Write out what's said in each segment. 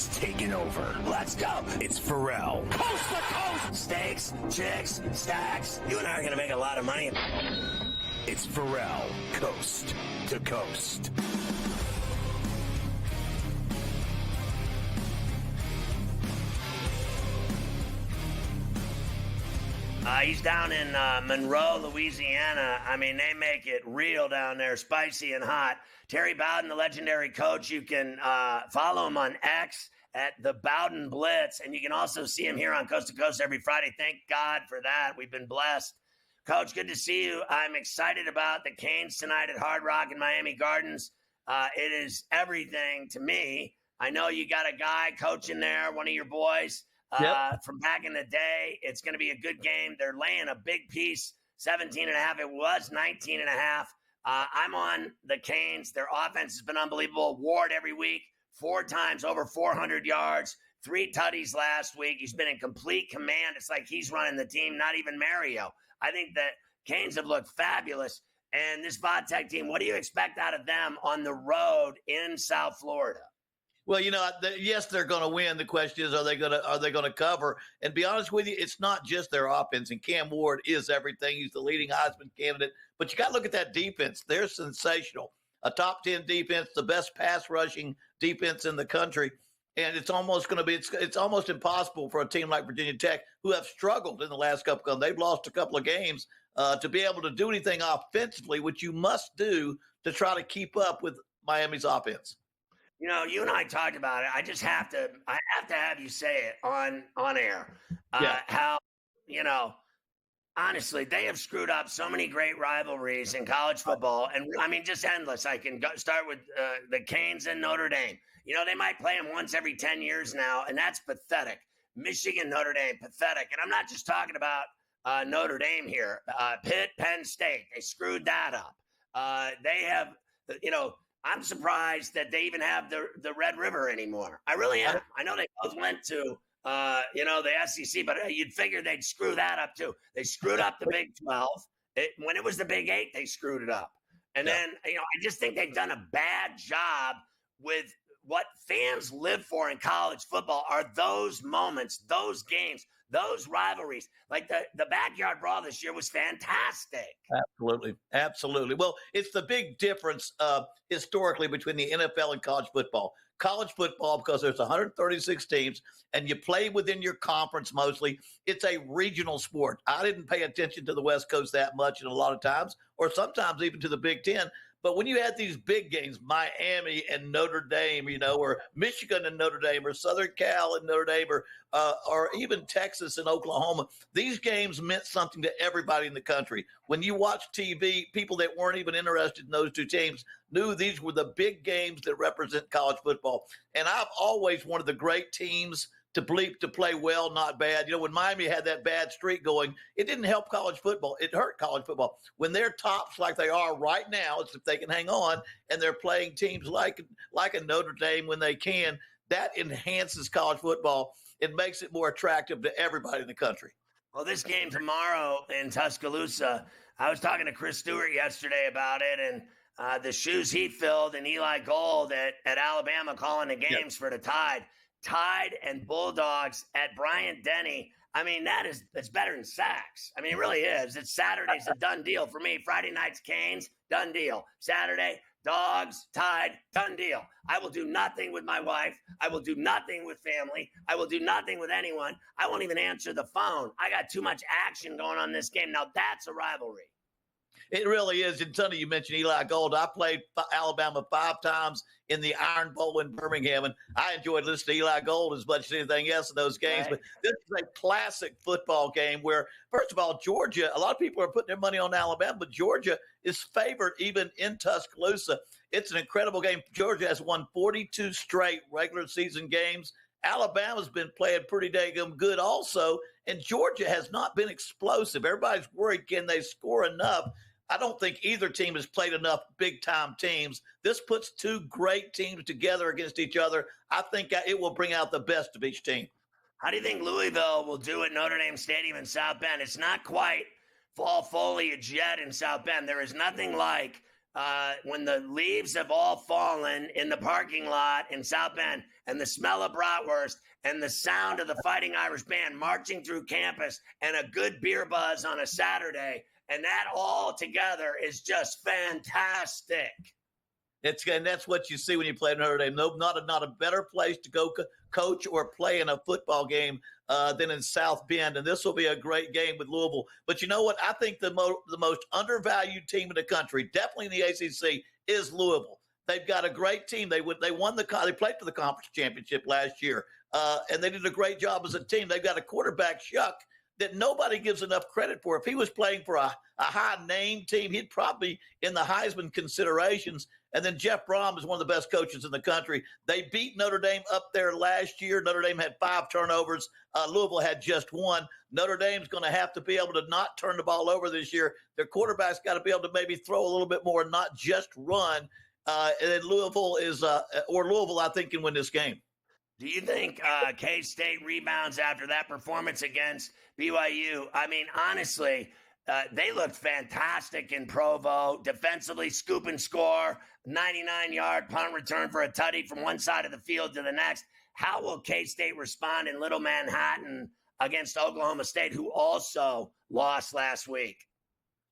has taken over. Let's go. It's Ferrall. Coast to coast. Steaks, chicks, stacks. You and I are going to make a lot of money. It's Ferrall, coast to coast. He's down in Monroe, Louisiana. I mean, they make it real down there, spicy and hot. Terry Bowden, the legendary coach, you can follow him on X at the Bowden Blitz, and you can also see him here on Coast to Coast every Friday. Thank God for that. We've been blessed. Coach, good to see you. I'm excited about the Canes tonight at Hard Rock in Miami Gardens. It is everything to me. I know you got a guy coaching there, one of your boys. From back in the day. It's going to be a good game. They're laying a big piece, 17.5. It was 19.5. I'm on the Canes. Their offense has been unbelievable. Ward every week, 4 times over 400 yards, 3 tutties last week. He's been in complete command. It's like he's running the team, not even Mario. I think that Canes have looked fabulous. And this Vodtech team, what do you expect out of them on the road in South Florida? Well, yes, they're going to win. The question is, are they going to cover? And be honest with you, it's not just their offense. And Cam Ward is everything. He's the leading Heisman candidate. But you got to look at that defense. They're sensational. A top 10 defense, the best pass rushing defense in the country. And it's almost going to be it's almost impossible for a team like Virginia Tech, who have struggled in the last couple of games. They've lost a couple of games to be able to do anything offensively, which you must do to try to keep up with Miami's offense. You know, you and I talked about it. I have to have you say it on air. How, honestly, they have screwed up so many great rivalries in college football. And I mean, just endless. I can start with the Canes and Notre Dame. They might play them once every 10 years now, and that's pathetic. Michigan, Notre Dame, pathetic. And I'm not just talking about Notre Dame here. Pitt, Penn State, they screwed that up. They have, I'm surprised that they even have the Red River anymore. I really am. I know they both went to, the SEC, but you'd figure they'd screw that up too. They screwed up the Big 12. When it was the Big 8, they screwed it up. And then, I just think they've done a bad job with what fans live for in college football are those moments, those games, those rivalries. Like the backyard brawl this year was fantastic. Absolutely. Absolutely. Well, it's the big difference historically between the NFL and college football. College football, because there's 136 teams and you play within your conference mostly, it's a regional sport. I didn't pay attention to the West Coast that much in a lot of times, or sometimes even to the Big Ten. But when you had these big games, Miami and Notre Dame, or Michigan and Notre Dame, or Southern Cal and Notre Dame, or even Texas and Oklahoma, these games meant something to everybody in the country. When you watch TV, people that weren't even interested in those two teams knew these were the big games that represent college football. And I've always wanted the great teams to play well, not bad. When Miami had that bad streak going, it didn't help college football. It hurt college football. When they're tops like they are right now, it's if they can hang on, and they're playing teams like a Notre Dame when they can, that enhances college football. It makes it more attractive to everybody in the country. Well, this game tomorrow in Tuscaloosa, I was talking to Chris Stewart yesterday about it, and the shoes he filled and Eli Gold at Alabama calling the games for the Tide and Bulldogs at Bryant-Denny. I mean, it's better than Saks. I mean, it really is. It's Saturday's a done deal for me. Friday night's Canes, done deal. Saturday, Dogs, Tide, done deal. I will do nothing with my wife. I will do nothing with family. I will do nothing with anyone. I won't even answer the phone. I got too much action going on this game. Now, that's a rivalry. It really is. And Sonny, you mentioned Eli Gold. I played Alabama 5 times in the Iron Bowl in Birmingham, and I enjoyed listening to Eli Gold as much as anything else in those games. Right. But this is a classic football game where, first of all, Georgia, a lot of people are putting their money on Alabama, but Georgia is favored even in Tuscaloosa. It's an incredible game. Georgia has won 42 straight regular season games. Alabama's been playing pretty dang good also, and Georgia has not been explosive. Everybody's worried, can they score enough? I don't think either team has played enough big-time teams. This puts 2 great teams together against each other. I think it will bring out the best of each team. How do you think Louisville will do at Notre Dame Stadium in South Bend? It's not quite fall foliage yet in South Bend. There is nothing like when the leaves have all fallen in the parking lot in South Bend, and the smell of bratwurst and the sound of the Fighting Irish Band marching through campus and a good beer buzz on a Saturday, and that all together is just fantastic. And that's what you see when you play Notre Dame. No, not a better place to go coach or play in a football game than in South Bend. And this will be a great game with Louisville. But you know what? I think the most undervalued team in the country, definitely in the ACC, is Louisville. They've got a great team. They played for the conference championship last year, and they did a great job as a team. They've got a quarterback, Shuck, that nobody gives enough credit for. If he was playing for a high-name team, he'd probably in the Heisman considerations. And then Jeff Brom is one of the best coaches in the country. They beat Notre Dame up there last year. Notre Dame had 5 turnovers. Louisville had just 1. Notre Dame's going to have to be able to not turn the ball over this year. Their quarterback's got to be able to maybe throw a little bit more and not just run. And then Louisville, I think, can win this game. Do you think K-State rebounds after that performance against BYU? I mean, honestly, they looked fantastic in Provo. Defensively, scoop and score, 99-yard punt return for a tutty from one side of the field to the next. How will K-State respond in Little Manhattan against Oklahoma State, who also lost last week?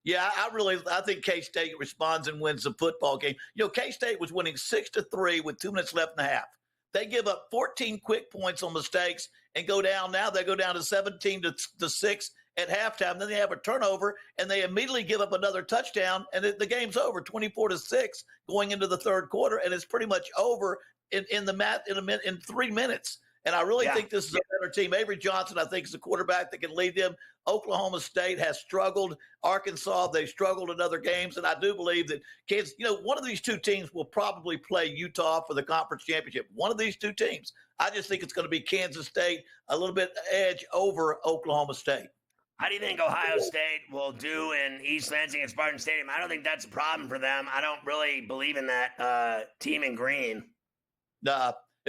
Yeah, I think K-State responds and wins the football game. You know, K-State was winning 6-3 with 2 minutes left in the half. They give up 14 quick points on mistakes and go down. Now they go down to 17-6 at halftime. Then they have a turnover and they immediately give up another touchdown, and the game's over, 24-6 going into the third quarter, and it's pretty much over in 3 minutes. And I really think this is a better team. Avery Johnson, I think, is a quarterback that can lead them. Oklahoma State has struggled. Arkansas, they've struggled in other games. And I do believe that kids, one of these two teams will probably play Utah for the conference championship. One of these two teams. I just think it's going to be Kansas State, a little bit edge over Oklahoma State. How do you think Ohio State will do in East Lansing at Spartan Stadium? I don't think that's a problem for them. I don't really believe in that team in green.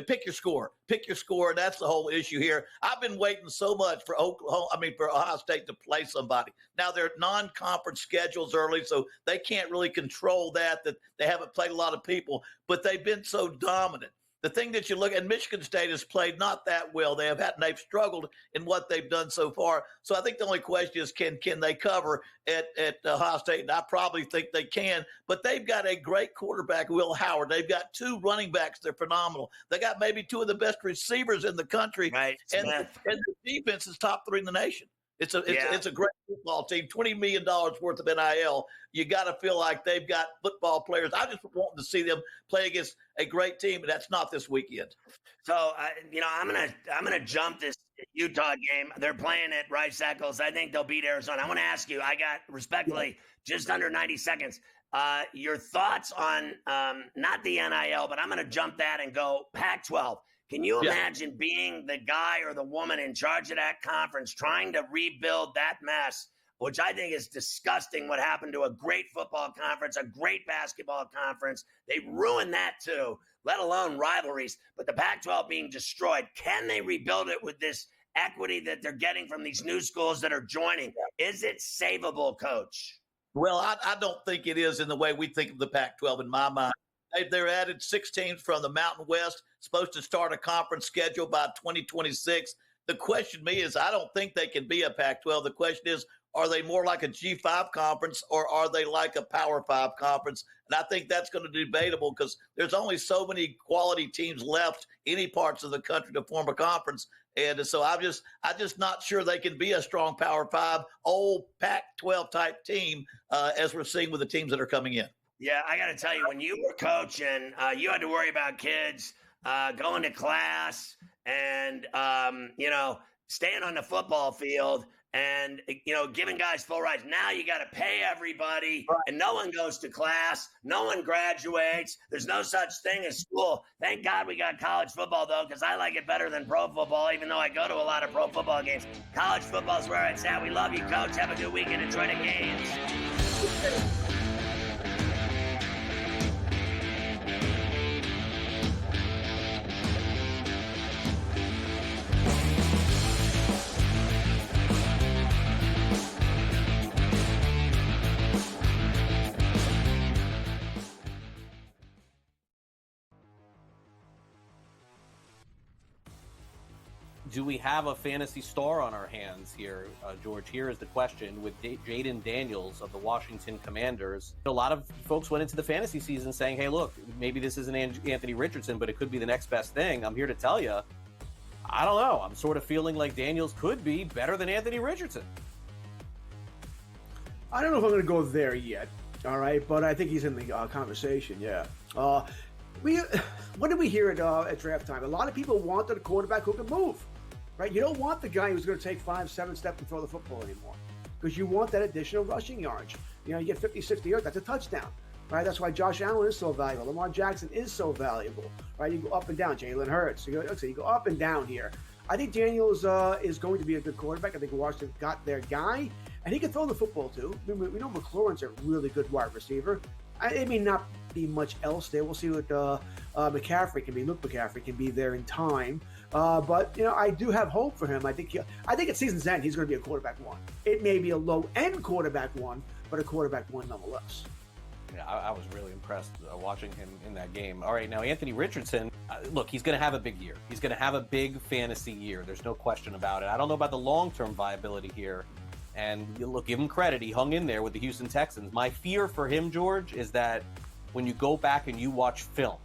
Pick your score. Pick your score. That's the whole issue here. I've been waiting so much for Ohio State to play somebody. Now they're non-conference schedules early, so they can't really control that they haven't played a lot of people, but they've been so dominant. The thing that you look at, Michigan State has played not that well. They've struggled in what they've done so far. So I think the only question is, can they cover at Ohio State? And I probably think they can. But they've got a great quarterback, Will Howard. They've got 2 running backs. They're phenomenal. They got maybe 2 of the best receivers in the country. Right. And the defense is top 3 in the nation. It's a great football team. $20 million worth of NIL. You got to feel like they've got football players. I just want to see them play against a great team, and that's not this weekend. So, I'm gonna jump this Utah game. They're playing at Rice Eccles. I think they'll beat Arizona. I want to ask you. I got respectfully just under 90 seconds. Your thoughts on not the NIL, but I'm going to jump that and go Pac-12. Can you imagine being the guy or the woman in charge of that conference trying to rebuild that mess, which I think is disgusting what happened to a great football conference, a great basketball conference. They ruined that too, let alone rivalries. But the Pac-12 being destroyed, can they rebuild it with this equity that they're getting from these new schools that are joining? Is it savable, Coach? Well, I don't think it is in the way we think of the Pac-12 in my mind. They're added 6 teams from the Mountain West, supposed to start a conference schedule by 2026. The question to me is, I don't think they can be a Pac-12. The question is, are they more like a G5 conference or are they like a Power 5 conference? And I think that's going to be debatable because there's only so many quality teams left any parts of the country to form a conference. And so I'm just not sure they can be a strong Power 5, old Pac-12 type team as we're seeing with the teams that are coming in. Yeah, I got to tell you, when you were coaching, you had to worry about kids going to class and, staying on the football field and, giving guys full rides. Now you got to pay everybody, and no one goes to class. No one graduates. There's no such thing as school. Thank God we got college football, though, because I like it better than pro football, even though I go to a lot of pro football games. College football is where it's at. We love you, Coach. Have a good weekend. Enjoy the games. do we have a fantasy star on our hands here, George? Here is the question with Jaden Daniels of the Washington Commanders. A lot of folks went into the fantasy season saying, hey, look, maybe this isn't Anthony Richardson, but it could be the next best thing. I'm here to tell you, I don't know. I'm sort of feeling like Daniels could be better than Anthony Richardson. I don't know if I'm going to go there yet, all right, but I think he's in the conversation, yeah. What did we hear at draft time? A lot of people wanted a quarterback who can move, right? You don't want the guy who's going to take 5-7 steps and throw the football anymore because you want that additional rushing yards. You get 50, 60 yards, that's a touchdown, right? That's why Josh Allen is so valuable. Lamar Jackson is so valuable, right? You go up and down. Jalen Hurts. You go up and down here. I think Daniels is going to be a good quarterback. I think Washington got their guy, and he can throw the football too. We know McLaurin's a really good wide receiver. It may not be much else there. We'll see what McCaffrey can be. Luke McCaffrey can be there in time. But I do have hope for him. I think at season's end he's going to be a quarterback one. It may be a low end quarterback one, but a quarterback one nonetheless. Yeah, I was really impressed watching him in that game. All right, now Anthony Richardson, look, he's going to have a big year. He's going to have a big fantasy year. There's no question about it. I don't know about the long-term viability here. And look, give him credit. He hung in there with the Houston Texans. My fear for him, George, is that when you go back and you watch film,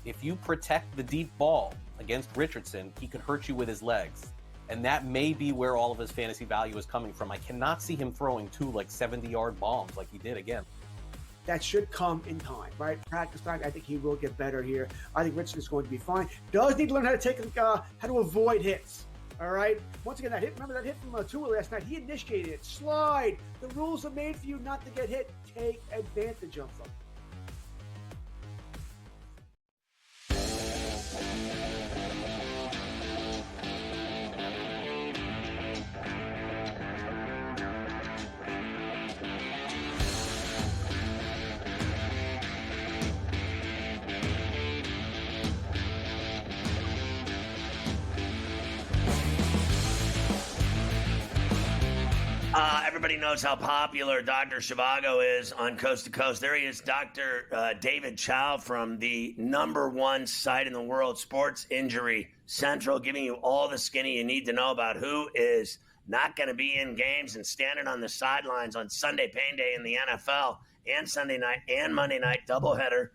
if you protect the deep ball against Richardson, he could hurt you with his legs. And that may be where all of his fantasy value is coming from. I cannot see him throwing 2 70-yard bombs like he did again. That should come in time, right? Practice time. I think he will get better here. I think Richardson's going to be fine. Does need to learn how to avoid hits. All right. Once again, that hit. Remember that hit from Tua last night? He initiated it. Slide. The rules are made for you not to get hit. Take advantage of them. Everybody knows how popular Dr. Zhivago is on Coast to Coast. There he is, Dr. David Chow from the #1 site in the world, Sports Injury Central, giving you all the skinny you need to know about who is not going to be in games and standing on the sidelines on Sunday Pain Day in the NFL and Sunday night and Monday night doubleheader.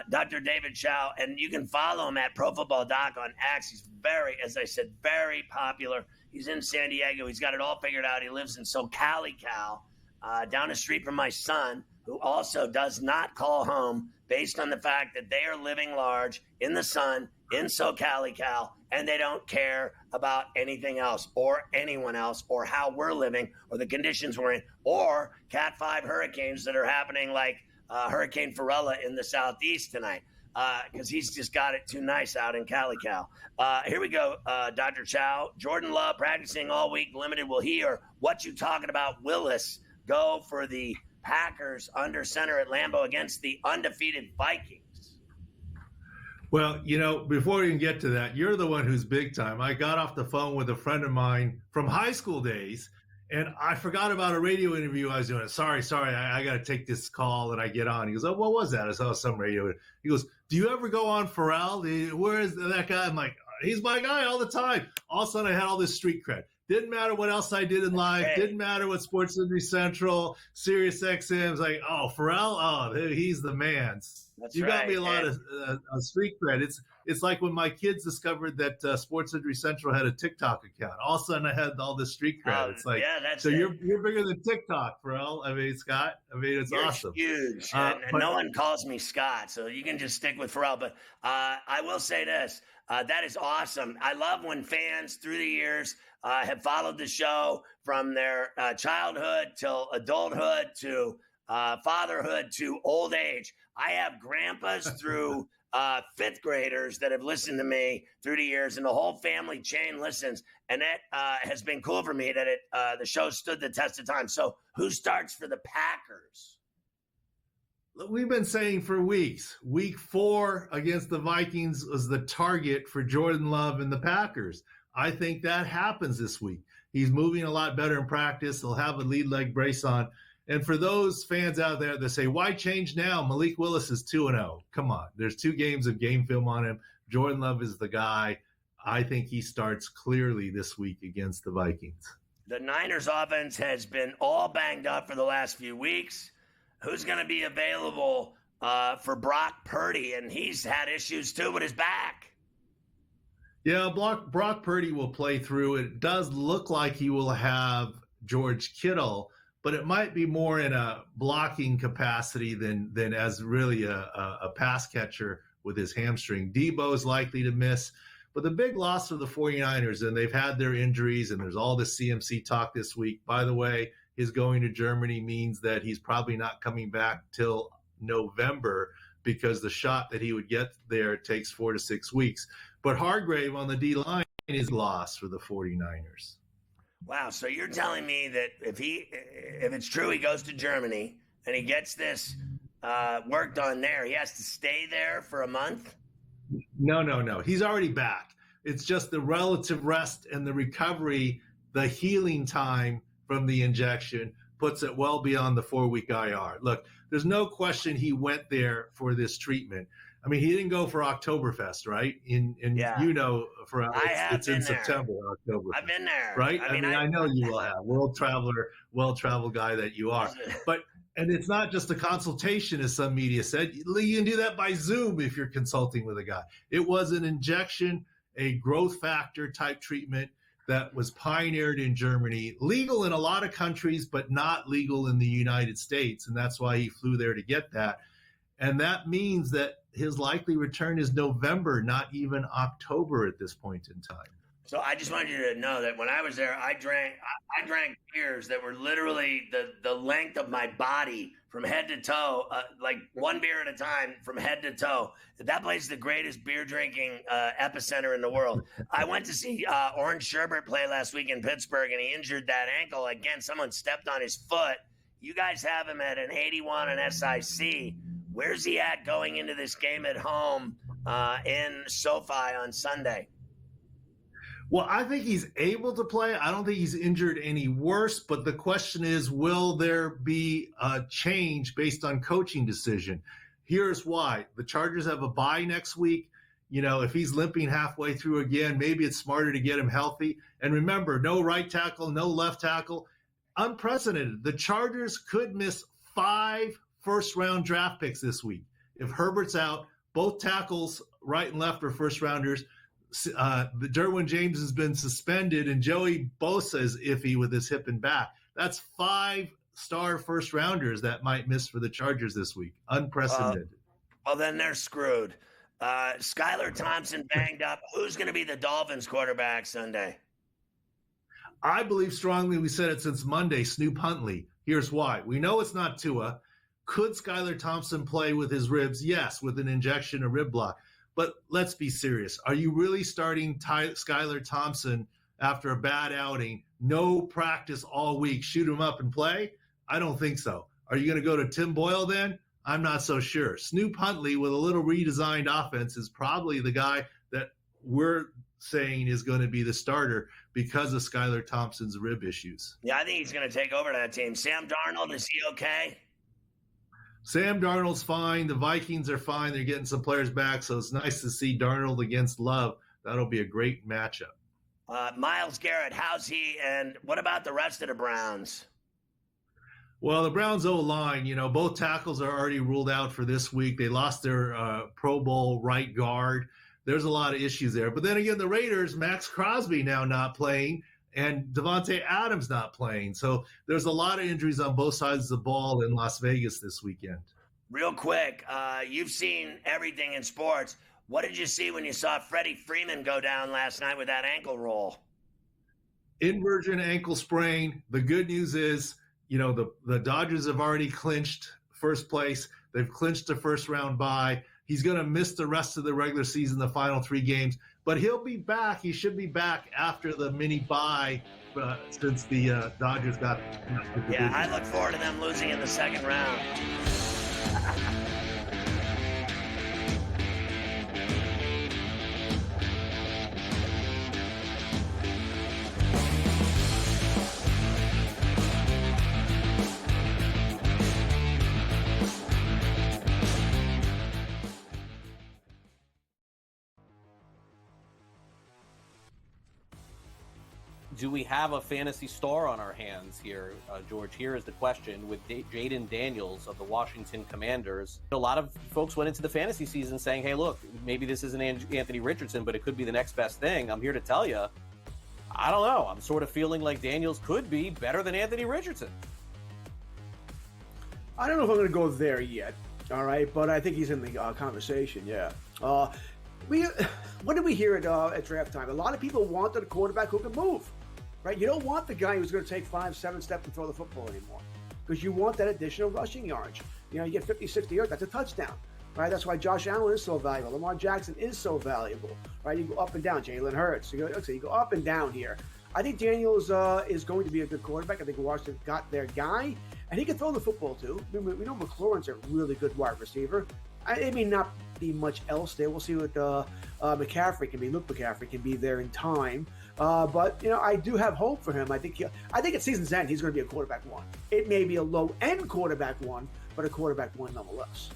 Dr. David Chow, and you can follow him at Pro Football Doc on X. He's very, as I said, very popular. He's in San Diego. He's got it all figured out. He lives in SoCal, down the street from my son, who also does not call home based on the fact that they are living large in the sun in SoCal, and they don't care about anything else or anyone else or how we're living or the conditions we're in or Cat 5 hurricanes that are happening like Hurricane Ferrall in the southeast tonight. Because he's just got it too nice out in Cali. Here we go, Dr. Chow. Jordan Love practicing all week, limited. Will he or what you talking about, Willis, go for the Packers under center at Lambeau against the undefeated Vikings? Well, before we even get to that, you're the one who's big time. I got off the phone with a friend of mine from high school days, and I forgot about a radio interview I was doing. Sorry, I got to take this call, and I get on. He goes, oh, what was that? I saw some radio. He goes, do you ever go on Ferrall? Where is that guy? I'm like, he's my guy all the time. All of a sudden, I had all this street cred. Didn't matter what else I did in life. Hey. Didn't matter what Sports Injury Central, Sirius XM. It's like, oh, Ferrall, he's the man. That's you right. got me a lot of street cred. It's like when my kids discovered that Sports Injury Central had a TikTok account. All of a sudden, I had all this street cred. It's like, yeah, that's so it. you're bigger than TikTok, Ferrall. I mean, Scott. It's You're awesome. Huge. But no one calls me Scott, so you can just stick with Ferrall. But I will say this. That is awesome. I love when fans through the years have followed the show from their childhood till adulthood to fatherhood to old age. I have grandpas through fifth graders that have listened to me through the years, and the whole family chain listens. And that has been cool for me that the show stood the test of time. So who starts for the Packers? We've been saying for weeks, week 4 against the Vikings was the target for Jordan Love and the Packers. I think that happens this week. He's moving a lot better in practice. He'll have a lead leg brace on. And for those fans out there that say, why change now? Malik Willis is 2-0. Come on. There's 2 games of game film on him. Jordan Love is the guy. I think he starts clearly this week against the Vikings. The Niners offense has been all banged up for the last few weeks. Who's going to be available for Brock Purdy? And he's had issues too with his back. Yeah, Brock Purdy will play through. It does look like he will have George Kittle, but it might be more in a blocking capacity than as really a pass catcher with his hamstring. Debo is likely to miss. But the big loss for the 49ers, and they've had their injuries, and there's all this CMC talk this week. By the way, his going to Germany means that he's probably not coming back till November because the shot that he would get there takes 4 to 6 weeks. But Hargrave on the D-line is lost for the 49ers. Wow, so you're telling me that if it's true he goes to Germany and he gets this work done there, he has to stay there for a month? No. He's already back. It's just the relative rest and the recovery, the healing time from the injection puts it well beyond the 4-week IR. Look, there's no question he went there for this treatment. I mean, he didn't go for Oktoberfest, right? Yeah. You know, it's in there. September, October. I've been there. Right? I know you will have. Well-traveled guy that you are. And it's not just a consultation, as some media said. You can do that by Zoom if you're consulting with a guy. It was an injection, a growth factor type treatment that was pioneered in Germany, legal in a lot of countries, but not legal in the United States. And that's why he flew there to get that. And that means that his likely return is November, not even October at this point in time. So I just wanted you to know that when I was there, I drank beers that were literally the length of my body from head to toe, like one beer at a time from head to toe. That place is the greatest beer drinking epicenter in the world. I went to see Orange Sherbert play last week in Pittsburgh, and he injured that ankle. Again, someone stepped on his foot. You guys have him at an 81 in SIC. Where's he at going into this game at home in SoFi on Sunday? Well, I think he's able to play. I don't think he's injured any worse, but the question is, will there be a change based on coaching decision? Here's why. The Chargers have a bye next week. You know, if he's limping halfway through again, maybe it's smarter to get him healthy. And remember, no right tackle, no left tackle. Unprecedented. The Chargers could miss 5 first-round draft picks this week. If Herbert's out, both tackles, right and left, are first-rounders. Derwin James has been suspended, and Joey Bosa is iffy with his hip and back. That's 5-star first-rounders that might miss for the Chargers this week. Unprecedented. Well, then they're screwed. Skylar Thompson banged up. Who's going to be the Dolphins quarterback Sunday? I believe strongly, we said it since Monday, Snoop Huntley. Here's why. We know it's not Tua. Could Skylar Thompson play with his ribs? Yes, with an injection, a rib block. But let's be serious. Are you really starting Skylar Thompson after a bad outing, no practice all week, shoot him up and play? I don't think so. Are you going to go to Tim Boyle then? I'm not so sure. Snoop Huntley with a little redesigned offense is probably the guy that we're saying is going to be the starter because of Skylar Thompson's rib issues. Yeah, I think he's going to take over that team. Sam Darnold, is he okay? Sam Darnold's fine. The Vikings are fine. They're getting some players back, so it's nice to see Darnold against Love. That'll be a great matchup. Myles Garrett, how's he? And what about the rest of the Browns? Well, the Browns O-line, both tackles are already ruled out for this week. They lost their Pro Bowl right guard. There's a lot of issues there. But then again, the Raiders, Max Crosby now not playing, and Devontae Adams not playing. So there's a lot of injuries on both sides of the ball in Las Vegas this weekend. Real quick, you've seen everything in sports. What did you see when you saw Freddie Freeman go down last night with that ankle roll? Inversion ankle sprain. The good news is, the Dodgers have already clinched first place. They've clinched the first round bye. He's going to miss the rest of the regular season, the final 3 games. But he'll be back. He should be back after the mini bye since the Dodgers got the division. Yeah, I look forward to them losing in the second round. do we have a fantasy star on our hands here, George? Here is the question with Jaden Daniels of the Washington Commanders. A lot of folks went into the fantasy season saying, hey, look, maybe this isn't Anthony Richardson, but it could be the next best thing. I'm here to tell you, I don't know. I'm sort of feeling like Daniels could be better than Anthony Richardson. I don't know if I'm going to go there yet, all right, but I think he's in the conversation, yeah. What did we hear at draft time? A lot of people wanted a quarterback who can move, right? You don't want the guy who's going to take 5-7 steps and throw the football anymore because you want that additional rushing yardage. You know, you get 50, 60 yards, that's a touchdown, right? That's why Josh Allen is so valuable. Lamar Jackson is so valuable, right? You go up and down. Jalen Hurts. You go up and down here. I think Daniels is going to be a good quarterback. I think Washington got their guy, and he can throw the football too. We know McLaurin's a really good wide receiver. It may not be much else there. We'll see what McCaffrey can be. Luke McCaffrey can be there in time. But you know, I do have hope for him. I think at season's end he's going to be a quarterback one. It may be a low end quarterback one, but a quarterback one nonetheless.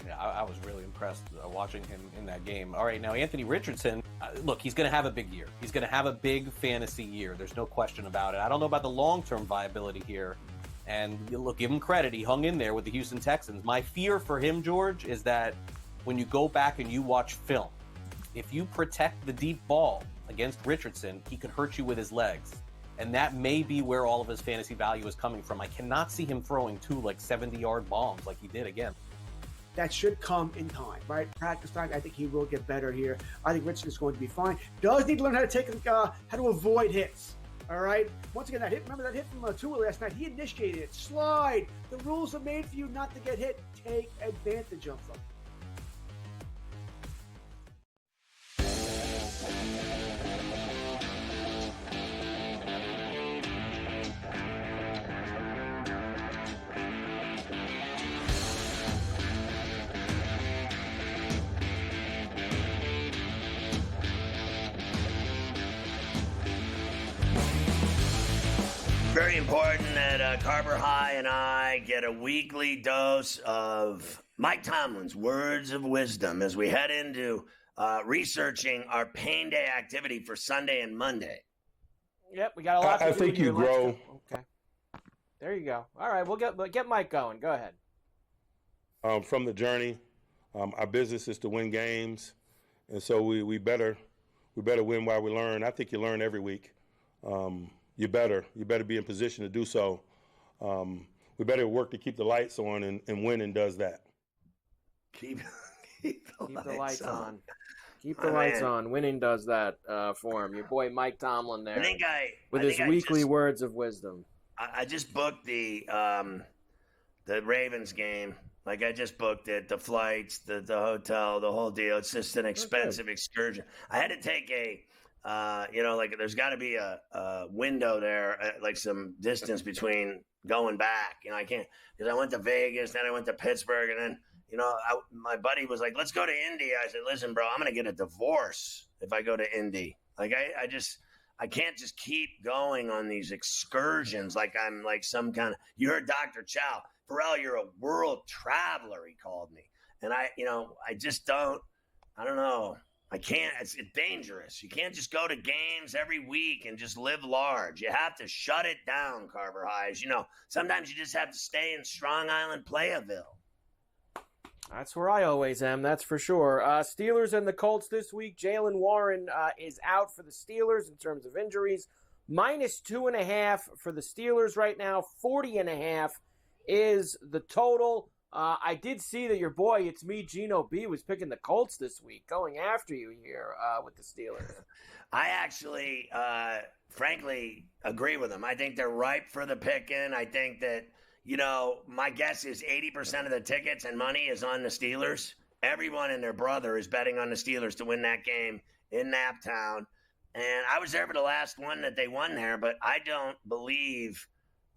Yeah, I was really impressed watching him in that game. All right, now Anthony Richardson, look, he's going to have a big year. He's going to have a big fantasy year. There's no question about it. I don't know about the long-term viability here. And look, give him credit. He hung in there with the Houston Texans. My fear for him, George, is that when you go back and you watch film, if you protect the deep ball against Richardson, he could hurt you with his legs. And that may be where all of his fantasy value is coming from. I cannot see him throwing 2 70-yard bombs like he did again. That should come in time, right? Practice time. I think he will get better here. I think Richardson is going to be fine. Does need to learn how to avoid hits. All right. Once again, that hit. Remember that hit from Tua last night? He initiated it. Slide. The rules are made for you not to get hit. Take advantage of them. Very important that Carver High and I get a weekly dose of Mike Tomlin's words of wisdom as we head into researching our pain day activity for Sunday and Monday. Yep, we got a lot to do. I think you grow. Okay. There you go. All right, we'll get Mike going. Go ahead. From the journey, our business is to win games, and so we better win while we learn. I think you learn every week. You better be in position to do so. We better work to keep the lights on, and winning does that. Keep the lights on. Keep the lights on. Winning does that for him. Your boy Mike Tomlin there with his weekly words of wisdom. I just booked the Ravens game. Like, I just booked it, the flights, the hotel, the whole deal. It's just an expensive excursion. I had to take there's got to be a window there, like some distance between going back. I can't, because I went to Vegas, then I went to Pittsburgh, and then, my buddy was like, let's go to Indy. I said, listen, bro, I'm going to get a divorce if I go to Indy. Like, I can't just keep going on these excursions like I'm like some kind of, you heard Dr. Chow, Ferrall, you're a world traveler, he called me. And I don't know. I can't. It's dangerous. You can't just go to games every week and just live large. You have to shut it down, Carver High. As you know, sometimes you just have to stay in Strong Island, Playaville. That's where I always am, that's for sure. Steelers and the Colts this week. Jaylen Warren is out for the Steelers in terms of injuries. -2.5 for the Steelers right now. 40.5 is the total. I did see that your boy, it's me, Gino B, was picking the Colts this week, going after you here with the Steelers. I actually, frankly, agree with them. I think they're ripe for the picking. I think that, my guess is 80% of the tickets and money is on the Steelers. Everyone and their brother is betting on the Steelers to win that game in Naptown. And I was there for the last one that they won there, but I don't believe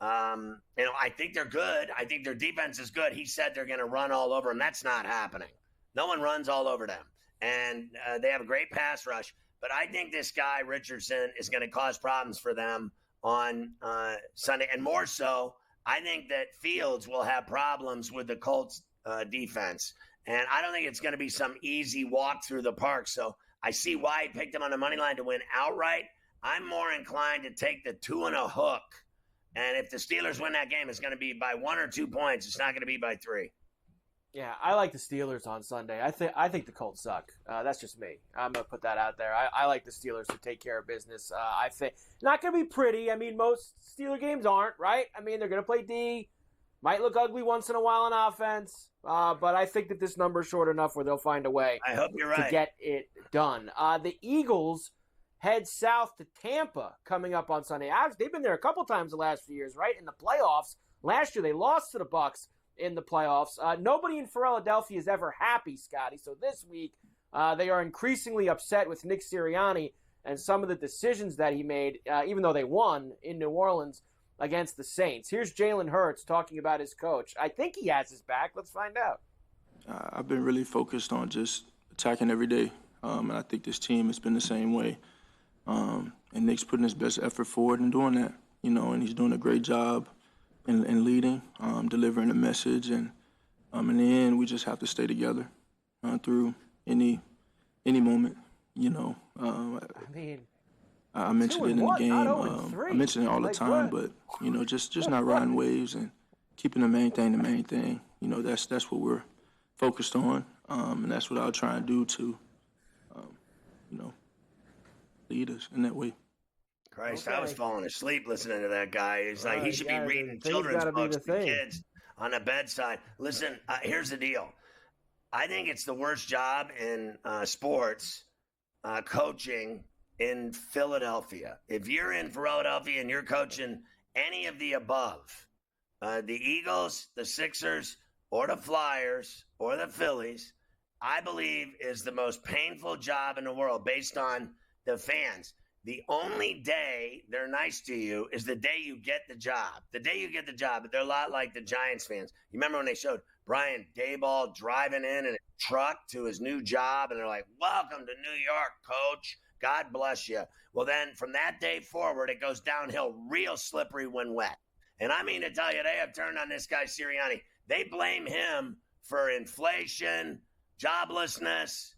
I think they're good. I think their defense is good. He said they're going to run all over them. That's not happening. No one runs all over them. And they have a great pass rush. But I think this guy, Richardson, is going to cause problems for them on Sunday. And more so, I think that Fields will have problems with the Colts defense. And I don't think it's going to be some easy walk through the park. So I see why he picked him on the money line to win outright. I'm more inclined to take the 2 and a hook. And if the Steelers win that game, it's going to be by 1 or 2 points. It's not going to be by 3. Yeah, I like the Steelers on Sunday. I think the Colts suck. That's just me. I'm going to put that out there. I like the Steelers to take care of business. I think not going to be pretty. I mean, most Steeler games aren't, right? I mean, they're going to play D. Might look ugly once in a while on offense. But I think that this number is short enough where they'll find a way I hope you're right. to get it done. The Eagles head south to Tampa coming up on Sunday. They've been there a couple times the last few years, right? In the playoffs. Last year, they lost to the Bucs in the playoffs. Nobody in Philadelphia is ever happy, Scotty. So this week, they are increasingly upset with Nick Sirianni and some of the decisions that he made, even though they won in New Orleans against the Saints. Here's Jalen Hurts talking about his coach. I think he has his back. Let's find out. I've been really focused on just attacking every day, and I think this team has been the same way. And Nick's putting his best effort forward and doing that, and he's doing a great job in leading, delivering a message, and in the end, we just have to stay together through any moment. I mentioned it in the game. I mention it all the time, but just not riding waves and keeping the main thing. That's what we're focused on, and that's what I'll try and do to, lead us in that way. Christ, Okay. I was falling asleep listening to that guy. He's like, he should be reading things children's gotta be books the to thing. kids on the bedside. Listen, here's the deal. I think it's the worst job in sports coaching in Philadelphia. If you're in Philadelphia and you're coaching any of the above, the Eagles, the Sixers, or the Flyers, or the Phillies, I believe is the most painful job in the world based on the fans. The only day they're nice to you is the day you get the job. The day you get the job, they're a lot like the Giants fans. You remember when they showed Brian Daboll driving in a truck to his new job, and they're like, "Welcome to New York, coach. God bless you." Well, then from that day forward, it goes downhill real slippery when wet. And I mean to tell you, they have turned on this guy Sirianni. They blame him for inflation, joblessness,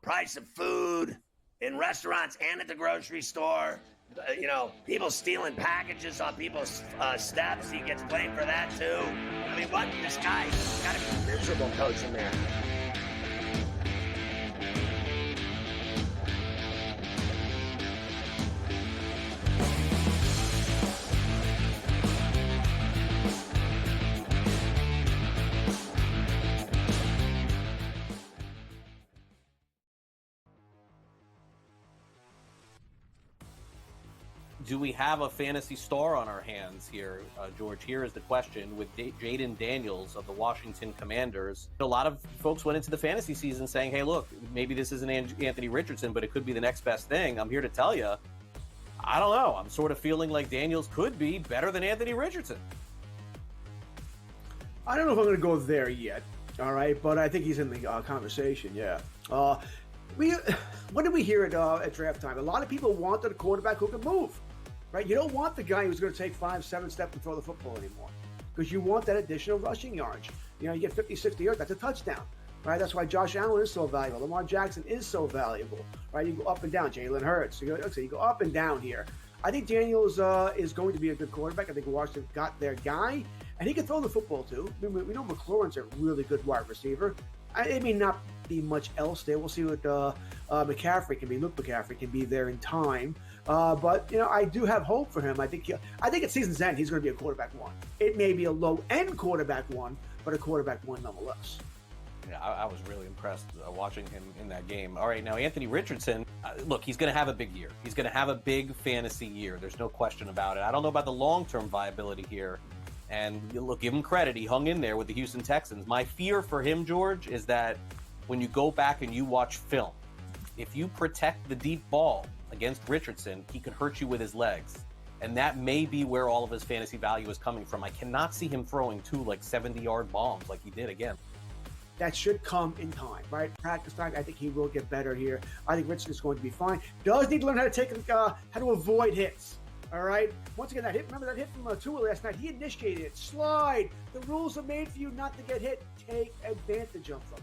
price of food in restaurants and at the grocery store. People stealing packages on people's steps. He gets blamed for that too. I mean, what? This guy's got to be miserable coaching there. Do we have a fantasy star on our hands here, George? Here is the question with Jaden Daniels of the Washington Commanders. A lot of folks went into the fantasy season saying, hey, look, maybe this isn't Anthony Richardson, but it could be the next best thing. I'm here to tell you, I don't know. I'm sort of feeling like Daniels could be better than Anthony Richardson. I don't know if I'm going to go there yet, all right? But I think he's in the conversation, yeah. What did we hear at draft time? A lot of people wanted a quarterback who could move, right? You don't want the guy who's going to take 5-7 steps and throw the football anymore because you want that additional rushing yardage. You get 50, 60 yards, that's a touchdown, right? That's why Josh Allen is so valuable. Lamar Jackson is so valuable, right? You go up and down. Jalen Hurts. You go up and down here. I think Daniels is going to be a good quarterback. I think Washington got their guy, and he can throw the football too. We know McLaurin's a really good wide receiver. It may not be much else there. We'll see what McCaffrey can be. Luke McCaffrey can be there in time. But I do have hope for him. I think at season's end he's going to be a quarterback one. It may be a low end quarterback one, but a quarterback one nonetheless. Yeah, I was really impressed watching him in that game. All right, now Anthony Richardson, look, he's going to have a big year. He's going to have a big fantasy year. There's no question about it. I don't know about the long-term viability here. And look, give him credit. He hung in there with the Houston Texans. My fear for him, George, is that when you go back and you watch film, if you protect the deep ball against Richardson, he could hurt you with his legs. And that may be where all of his fantasy value is coming from. I cannot see him throwing 2 70-yard bombs like he did again. That should come in time, right? Practice time. I think he will get better here. I think Richardson's going to be fine. Does need to learn how to avoid hits. All right. Once again, that hit. Remember that hit from Tua last night? He initiated it. Slide. The rules are made for you not to get hit. Take advantage of them.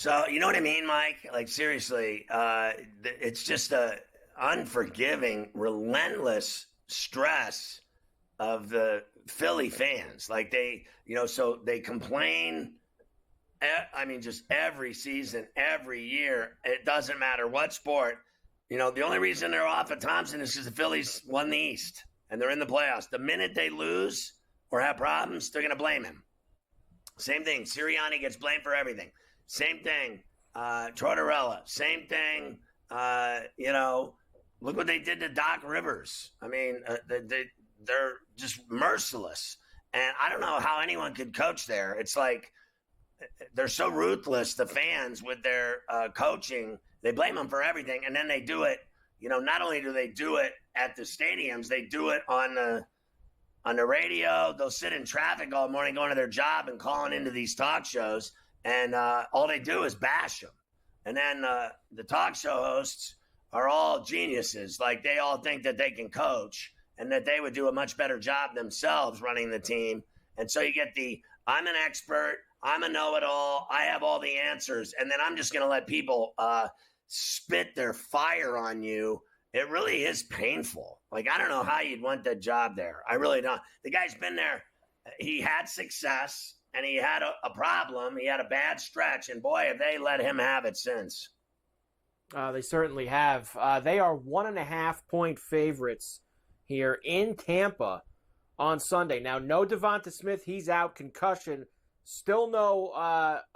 So, you know what I mean, Mike? Like, seriously, it's just a unforgiving, relentless stress of the Philly fans. Like, so they complain. I mean, just every season, every year. It doesn't matter what sport. The only reason they're off at Thompson is because the Phillies won the East and they're in the playoffs. The minute they lose or have problems, they're going to blame him. Same thing. Sirianni gets blamed for everything. Same thing. Tortorella. Same thing. Look what they did to Doc Rivers. I mean, they're just merciless. And I don't know how anyone could coach there. It's like they're so ruthless, the fans, with their coaching. They blame them for everything. And then they do it. Not only do they do it at the stadiums, they do it on the radio. They'll sit in traffic all morning going to their job and calling into these talk shows. And all they do is bash them. And then the talk show hosts are all geniuses. Like, they all think that they can coach and that they would do a much better job themselves running the team. And so you get I'm an expert, I'm a know-it-all, I have all the answers, and then I'm just going to let people spit their fire on you. It really is painful. Like, I don't know how you'd want that job there. I really don't. The guy's been there. He had success, and he had a problem. He had a bad stretch, and boy, have they let him have it since. They certainly have. They are 1.5-point favorites here in Tampa on Sunday. Now, no Devonta Smith. He's out, concussion. Still no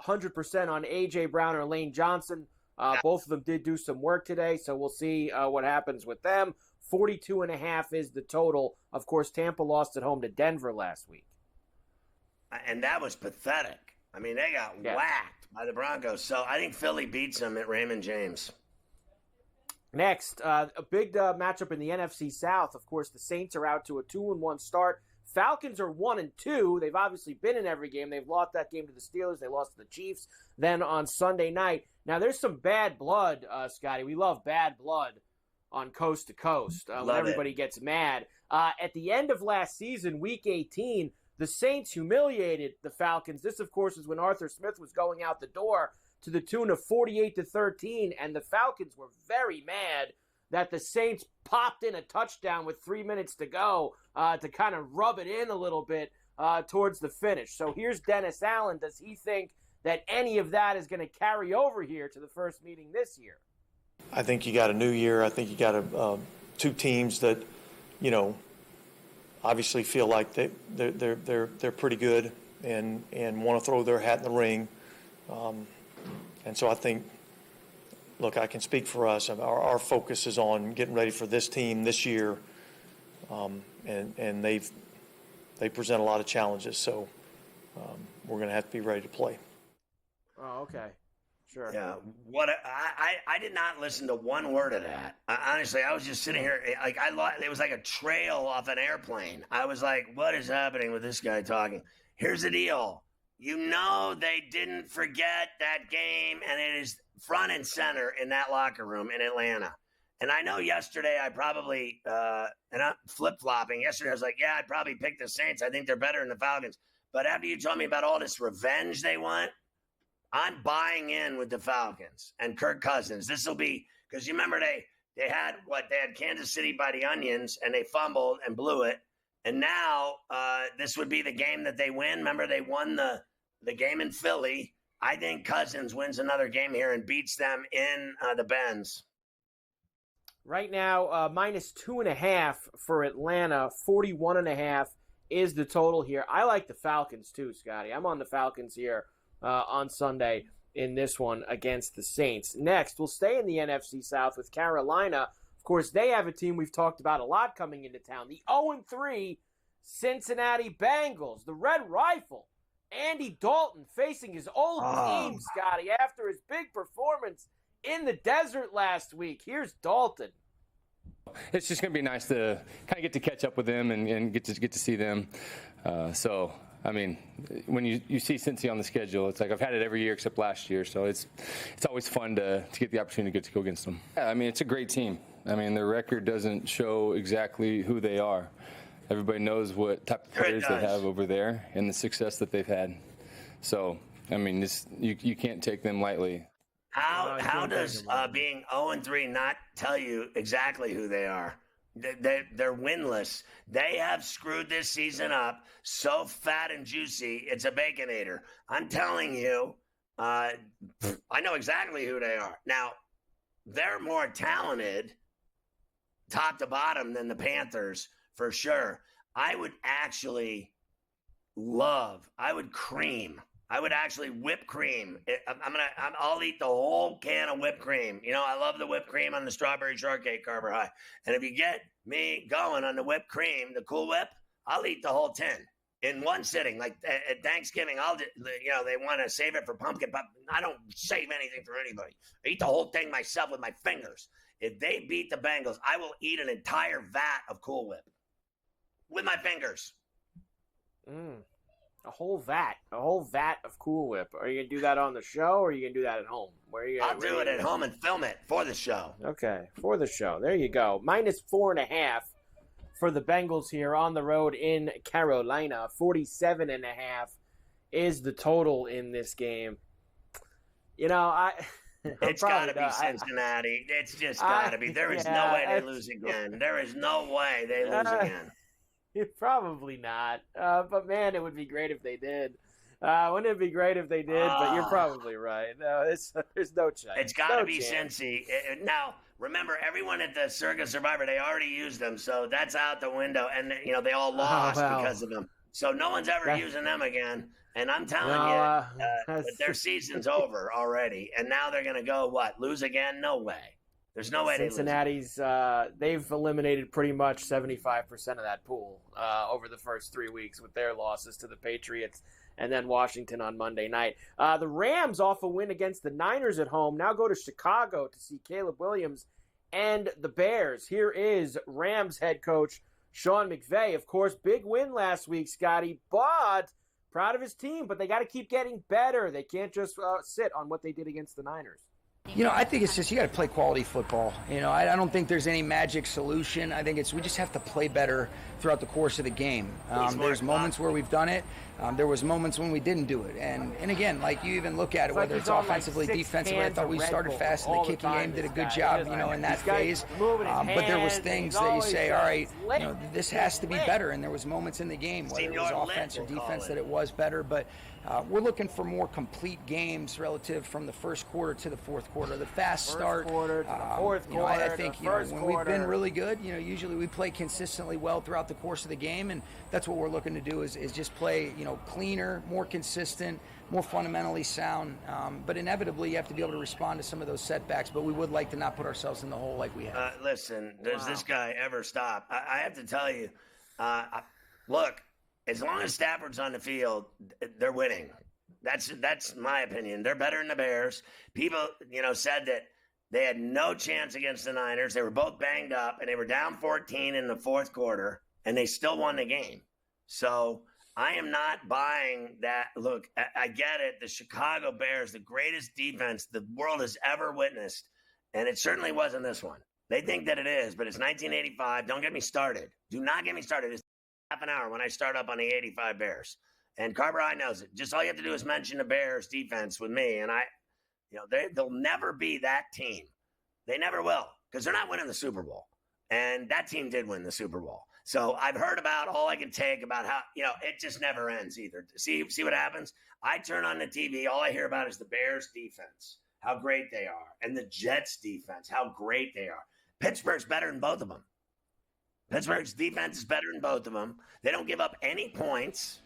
100% on A.J. Brown or Lane Johnson. Both of them did do some work today, so we'll see what happens with them. 42.5 is the total. Of course, Tampa lost at home to Denver last week. And that was pathetic. I mean, they got whacked by the Broncos. So I think Philly beats them at Raymond James. Next, a big matchup in the NFC South. Of course, the Saints are out to a 2-1 start. Falcons are 1-2. They've obviously been in every game. They've lost that game to the Steelers. They lost to the Chiefs. Then on Sunday night. Now, there's some bad blood, Scotty. We love bad blood on Coast to Coast when everybody gets mad. At the end of last season, Week 18, the Saints humiliated the Falcons. This, of course, is when Arthur Smith was going out the door to the tune of 48-13, and the Falcons were very mad that the Saints popped in a touchdown with 3 minutes to go to kind of rub it in a little bit towards the finish. So here's Dennis Allen. Does he think that any of that is going to carry over here to the first meeting this year? I think you got a new year. I think you got two teams that, obviously feel like they're pretty good and want to throw their hat in the ring. And so I think, look, I can speak for us. Our focus is on getting ready for this team this year, and they present a lot of challenges. So we're going to have to be ready to play. Oh, okay. Sure. Yeah. I did not listen to one word of that. Honestly, I was just sitting here it was like a trail off an airplane. I was like, what is happening with this guy talking? Here's the deal. They didn't forget that game, and it is front and center in that locker room in Atlanta. And I know yesterday I probably and I'm flip-flopping. Yesterday I was like, yeah, I'd probably pick the Saints. I think they're better than the Falcons. But after you told me about all this revenge they want, I'm buying in with the Falcons and Kirk Cousins. This will be – because you remember they had Kansas City by the onions, and they fumbled and blew it. And now this would be the game that they win. Remember, they won the game in Philly. I think Cousins wins another game here and beats them in the Benz. Right now, minus 2.5 for Atlanta. 41.5 is the total here. I like the Falcons too, Scotty. I'm on the Falcons here on Sunday in this one against the Saints. Next, we'll stay in the NFC South with Carolina. Of course, they have a team we've talked about a lot coming into town. The 0-3 Cincinnati Bengals, the Red Rifle. Andy Dalton facing his old team, Scotty, after his big performance in the desert last week. Here's Dalton. It's just going to be nice to kind of get to catch up with them and get to see them. So, I mean, when you see Cincy on the schedule, it's like I've had it every year except last year. So it's always fun to get the opportunity to get to go against them. Yeah, I mean, it's a great team. I mean, their record doesn't show exactly who they are. Everybody knows what type of players they have over there and the success that they've had. So I mean, you can't take them lightly. How does being 0-3 not tell you exactly who they are? They're winless. They have screwed this season up so fat and juicy, it's a Baconator. I'm telling you, I know exactly who they are. Now, they're more talented top to bottom than the Panthers, for sure. I would actually I would actually whip cream. I'll eat the whole can of whipped cream. You know, I love the whipped cream on the strawberry shortcake, Carver High. And if you get me going on the whipped cream, the Cool Whip, I'll eat the whole tin in one sitting. Like at Thanksgiving, they want to save it for pumpkin pie. I don't save anything for anybody. I eat the whole thing myself with my fingers. If they beat the Bengals, I will eat an entire vat of Cool Whip with my fingers. A whole vat of Cool Whip. Are you gonna do that on the show, or are you gonna do that at home? I'll do it at home and film it for the show. Okay, for the show. There you go. -4.5 for the Bengals here on the road in Carolina. 47.5 is the total in this game. You know, it's got to be Cincinnati. It's just got to be. There is no way they lose again. There is no way they lose again. Probably not. But, man, it would be great if they did. Wouldn't it be great if they did? But you're probably right. No, there's no chance. It's got to be Cincy. Now, remember, everyone at the Circa Survivor, they already used them, so that's out the window. And, they all lost because of them. So no one's ever using them again. And I'm telling you, their season's over already. And now they're going to go, lose again? No way. There's no way Cincinnati's, they've eliminated pretty much 75% of that pool over the first 3 weeks with their losses to the Patriots and then Washington on Monday night. The Rams off a win against the Niners at home now go to Chicago to see Caleb Williams and the Bears. Here is Rams head coach Sean McVay. Of course, big win last week, Scotty, but proud of his team. But they got to keep getting better. They can't just sit on what they did against the Niners. I think it's just you got to play quality football. I don't think there's any magic solution. I think we just have to play better throughout the course of the game. There's moments where we've done it. There was moments when we didn't do it. And again, like you even look at it, whether it's offensively, defensively, I thought we started fast in the kicking game, did a good job, in that phase. But there was things that you say, all right, this has to be better. And there was moments in the game, whether it was offense or defense, that it was better. But we're looking for more complete games relative from the first quarter to the fourth quarter. The fast start. Quarter to the fourth quarter. I think when we've been really good, usually we play consistently well throughout the course of the game, and that's what we're looking to do is just play, cleaner, more consistent, more fundamentally sound. But inevitably, you have to be able to respond to some of those setbacks. But we would like to not put ourselves in the hole like we have. Listen, does this guy ever stop? I have to tell you, look. As long as Stafford's on the field, they're winning. That's my opinion. They're better than the Bears. People, said that they had no chance against the Niners. They were both banged up, and they were down 14 in the fourth quarter, and they still won the game. So I am not buying that. Look, I get it. The Chicago Bears, the greatest defense the world has ever witnessed, and it certainly wasn't this one. They think that it is, but it's 1985. Don't get me started. Do not get me started. It's half an hour when I start up on the 85 Bears. And Carver High knows it. Just all you have to do is mention the Bears defense with me. And they'll never be that team. They never will, because they're not winning the Super Bowl. And that team did win the Super Bowl. So I've heard about all I can take about how, it just never ends either. See what happens? I turn on the TV. All I hear about is the Bears defense, how great they are. And the Jets defense, how great they are. Pittsburgh's better than both of them. Pittsburgh's defense is better than both of them. They don't give up any points,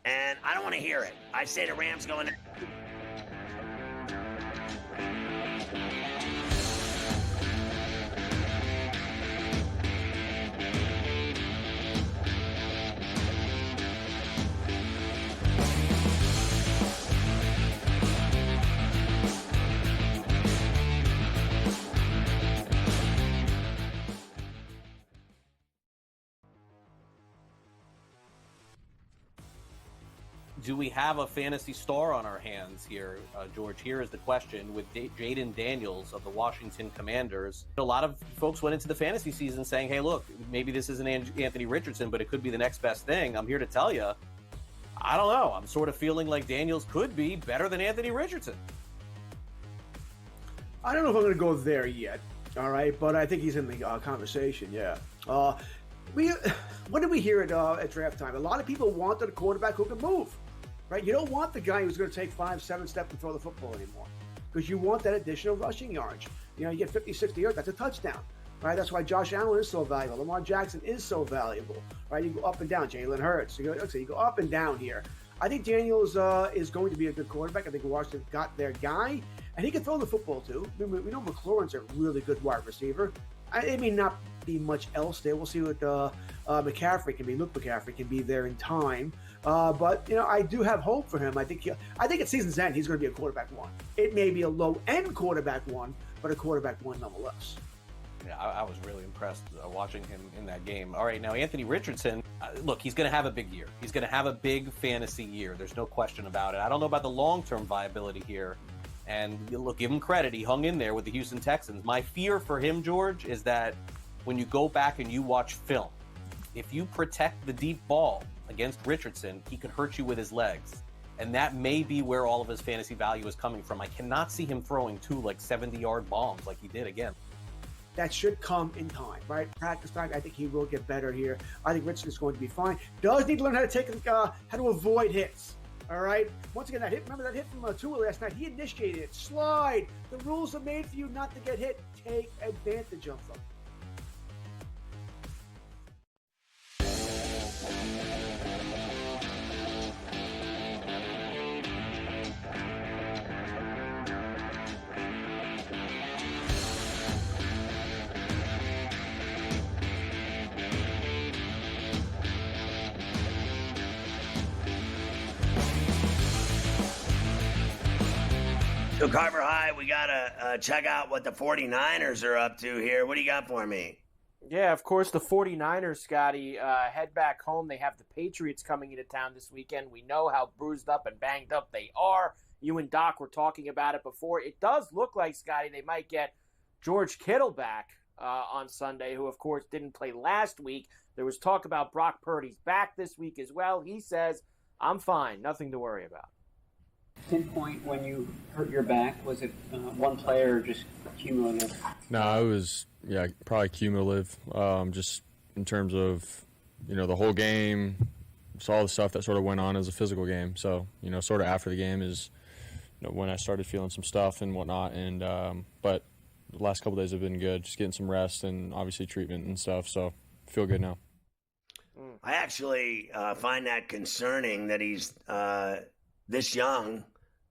and I don't want to hear it. I say the Rams going in. Do we have a fantasy star on our hands here, George? Here is the question with Jaden Daniels of the Washington Commanders. A lot of folks went into the fantasy season saying, hey, look, maybe this isn't Anthony Richardson, but it could be the next best thing. I'm here to tell you, I don't know. I'm sort of feeling like Daniels could be better than Anthony Richardson. I don't know if I'm going to go there yet, all right, but I think he's in the conversation, yeah. What did we hear at draft time? A lot of people wanted a quarterback who can move, right? You don't want the guy who's going to take 5-7 steps and throw the football anymore because you want that additional rushing yards. You know, you get 50, 60 yards, that's a touchdown, right? That's why Josh Allen is so valuable. Lamar Jackson is so valuable, right? You go up and down. Jalen Hurts. You go up and down here. I think Daniels is going to be a good quarterback. I think Washington got their guy, and he can throw the football too. We know McLaurin's a really good wide receiver. It may not be much else there. We'll see what McCaffrey can be. Luke McCaffrey can be there in time. But, you know, I do have hope for him. I think at season's end, he's going to be a quarterback one. It may be a low-end quarterback one, but a quarterback one nonetheless. Yeah, I was really impressed watching him in that game. All right, now Anthony Richardson, look, he's going to have a big year. He's going to have a big fantasy year. There's no question about it. I don't know about the long-term viability here. And look, give him credit. He hung in there with the Houston Texans. My fear for him, George, is that when you go back and you watch film, if you protect the deep ball against Richardson, he could hurt you with his legs. And that may be where all of his fantasy value is coming from. I cannot see him throwing 2 70-yard bombs like he did again. That should come in time, right? Practice time. I think he will get better here. I think Richardson's going to be fine. Does need to learn how to avoid hits. All right. Once again, that hit. Remember that hit from Tua last night? He initiated it. Slide. The rules are made for you not to get hit. Take advantage of them. So, Carver High, we got to check out what the 49ers are up to here. What do you got for me? Yeah, of course, the 49ers, Scotty, head back home. They have the Patriots coming into town this weekend. We know how bruised up and banged up they are. You and Doc were talking about it before. It does look like, Scotty, they might get George Kittle back on Sunday, who, of course, didn't play last week. There was talk about Brock Purdy's back this week as well. He says, I'm fine, nothing to worry about. Pinpoint when you hurt your back? Was it one player or just cumulative? No, it was probably cumulative. Just in terms of the whole game, just all the stuff that sort of went on as a physical game. So sort of after the game is when I started feeling some stuff and whatnot. And but the last couple of days have been good, just getting some rest and obviously treatment and stuff. So I feel good now. I actually find that concerning that he's this young,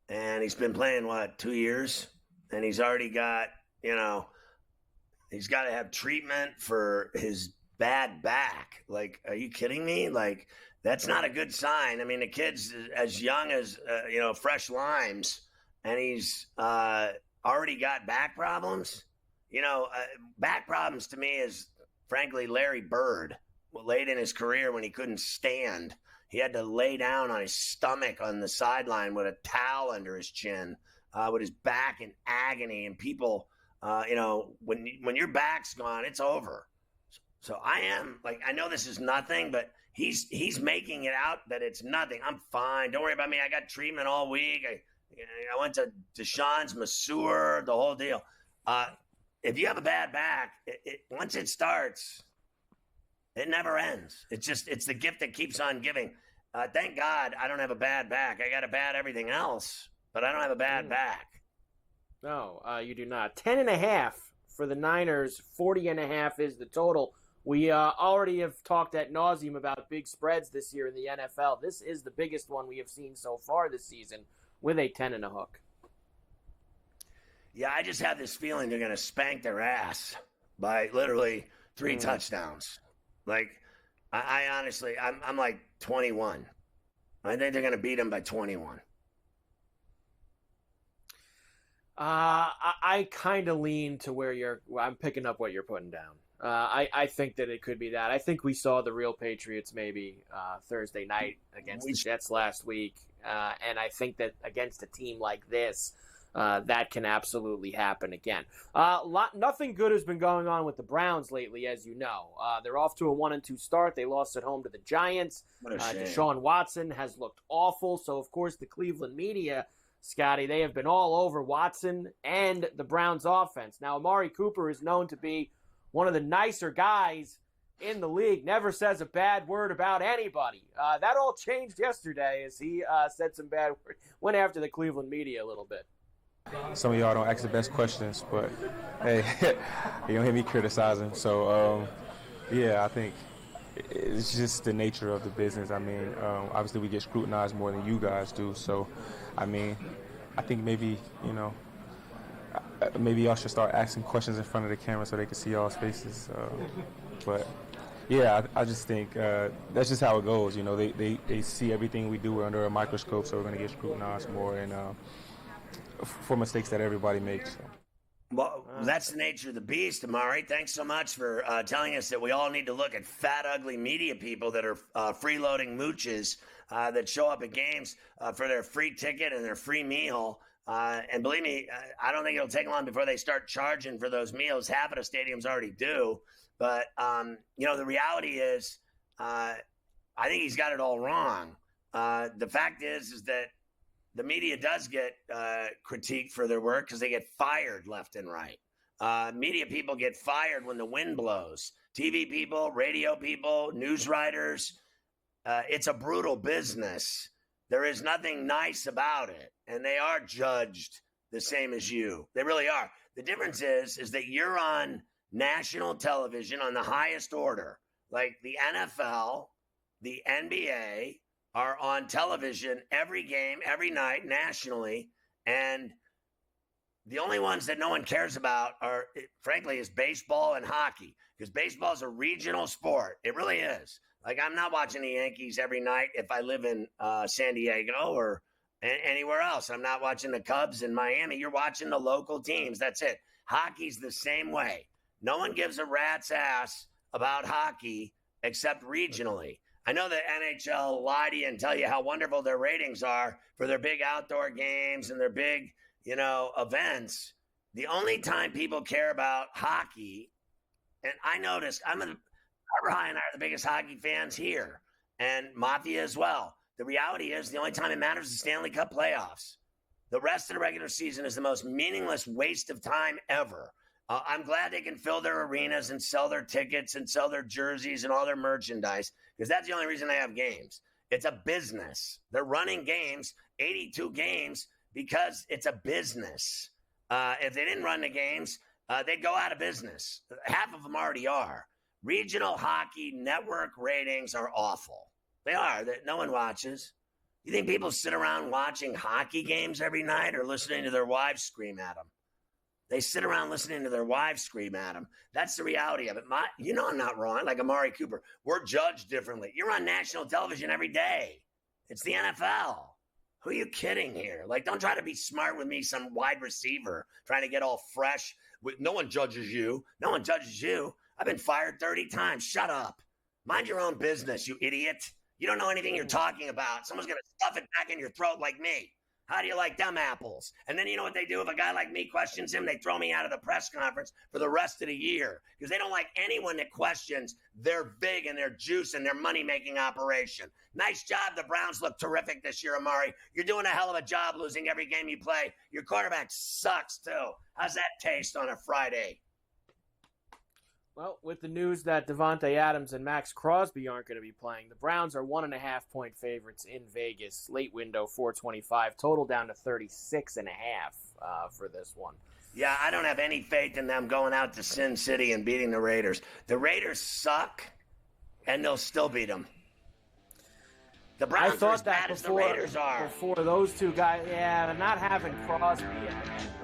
and he's been playing, 2 years? And he's already got, he's got to have treatment for his bad back. Like, are you kidding me? Like, that's not a good sign. I mean, the kid's as young as, fresh limes, and he's already got back problems. Back problems to me is, frankly, Larry Bird. Late in his career when he couldn't stand, he had to lay down on his stomach on the sideline with a towel under his chin, with his back in agony. And people, when your back's gone, it's over. So I know this is nothing, but he's making it out that it's nothing. I'm fine. Don't worry about me. I got treatment all week. I went to Deshaun's masseur, the whole deal. If you have a bad back, once it starts, it never ends. It's the gift that keeps on giving. Thank God I don't have a bad back. I got a bad everything else, but I don't have a bad back. No, you do not. 10.5 for the Niners. 40.5 is the total. We already have talked ad nauseum about big spreads this year in the NFL. This is the biggest one we have seen so far this season with a 10 and a hook. Yeah, I just have this feeling they're going to spank their ass by literally 3 touchdowns. Like, I honestly, I'm like 21. I think they're going to beat them by 21. I kind of lean to where I'm picking up what you're putting down. I think that it could be that. I think we saw the real Patriots maybe Thursday night against the Jets last week. And I think that against a team like this, that can absolutely happen again. Nothing good has been going on with the Browns lately, as you know. They're off to a 1-2 start. They lost at home to the Giants. Deshaun Watson has looked awful. So, of course, the Cleveland media, Scotty, they have been all over Watson and the Browns offense. Now, Amari Cooper is known to be one of the nicer guys in the league, never says a bad word about anybody. That all changed yesterday as he said some bad words, went after the Cleveland media a little bit. Some of y'all don't ask the best questions, but hey, you don't hear me criticizing. So, I think it's just the nature of the business. I mean, obviously we get scrutinized more than you guys do. So, I mean, I think maybe y'all should start asking questions in front of the camera so they can see y'all's faces. But yeah, I just think that's just how it goes. You know, they see everything we do under a microscope, so we're going to get scrutinized more and for mistakes that everybody makes. So. Well, that's the nature of the beast, Amari. Thanks so much for telling us that we all need to look at fat, ugly media people that are freeloading mooches that show up at games for their free ticket and their free meal. And believe me, I don't think it'll take long before they start charging for those meals. Half of the stadiums already do. But, the reality is I think he's got it all wrong. The fact is that the media does get critiqued for their work because they get fired left and right. Media people get fired when the wind blows. TV people, radio people, news writers. It's a brutal business. There is nothing nice about it. And they are judged the same as you. They really are. The difference is that you're on national television on the highest order. Like the NFL, the NBA are on television every game, every night, nationally. And the only ones that no one cares about are, frankly, is baseball and hockey. Because baseball is a regional sport. It really is. Like, I'm not watching the Yankees every night if I live in San Diego or anywhere else. I'm not watching the Cubs in Miami. You're watching the local teams. That's it. Hockey's the same way. No one gives a rat's ass about hockey except regionally. I know the NHL lie to you and tell you how wonderful their ratings are for their big outdoor games and their big, events. The only time people care about hockey, and I noticed, Barbara High and I are the biggest hockey fans here, and Mafia as well. The reality is the only time it matters is the Stanley Cup playoffs. The rest of the regular season is the most meaningless waste of time ever. I'm glad they can fill their arenas and sell their tickets and sell their jerseys and all their merchandise, because that's the only reason they have games. It's a business. They're running games, 82 games, because it's a business. If they didn't run the games, they'd go out of business. Half of them already are. Regional hockey network ratings are awful. They are. No one watches. You think people sit around watching hockey games every night or listening to their wives scream at them? They sit around listening to their wives scream at them. That's the reality of it. I'm not wrong. Like Amari Cooper, we're judged differently. You're on national television every day. It's the NFL. Who are you kidding here? Like, don't try to be smart with me, some wide receiver trying to get all fresh. No one judges you. No one judges you. I've been fired 30 times. Shut up. Mind your own business, you idiot. You don't know anything you're talking about. Someone's going to stuff it back in your throat like me. How do you like them apples? And then you know what they do? If a guy like me questions him, they throw me out of the press conference for the rest of the year because they don't like anyone that questions their big and their juice and their money-making operation. Nice job. The Browns look terrific this year, Amari. You're doing a hell of a job losing every game you play. Your quarterback sucks, too. How's that taste on a Friday? Well, with the news that Devontae Adams and Max Crosby aren't going to be playing, the Browns are 1.5-point favorites in Vegas. Late window, 425. Total down to 36.5 for this one. Yeah, I don't have any faith in them going out to Sin City and beating the Raiders. The Raiders suck, and they'll still beat them. The Browns are as bad as the Raiders are. Before those two guys, yeah, not having Crosby and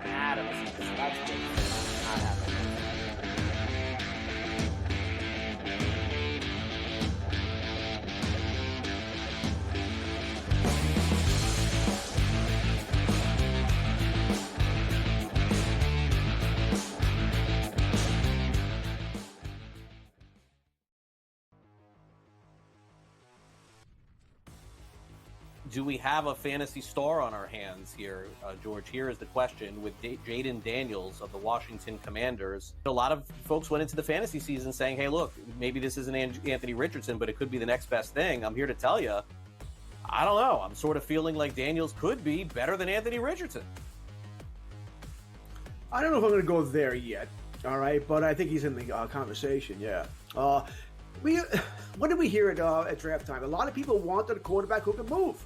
Adams, that's good. Not having them. do we have a fantasy star on our hands here, George? Here is the question with Jaden Daniels of the Washington Commanders. A lot of folks went into the fantasy season saying, hey, look, maybe this isn't Anthony Richardson, but it could be the next best thing. I'm here to tell you, I don't know. I'm sort of feeling like Daniels could be better than Anthony Richardson. I don't know if I'm going to go there yet, all right, but I think he's in the conversation, yeah. What did we hear at draft time? A lot of people wanted a quarterback who can move,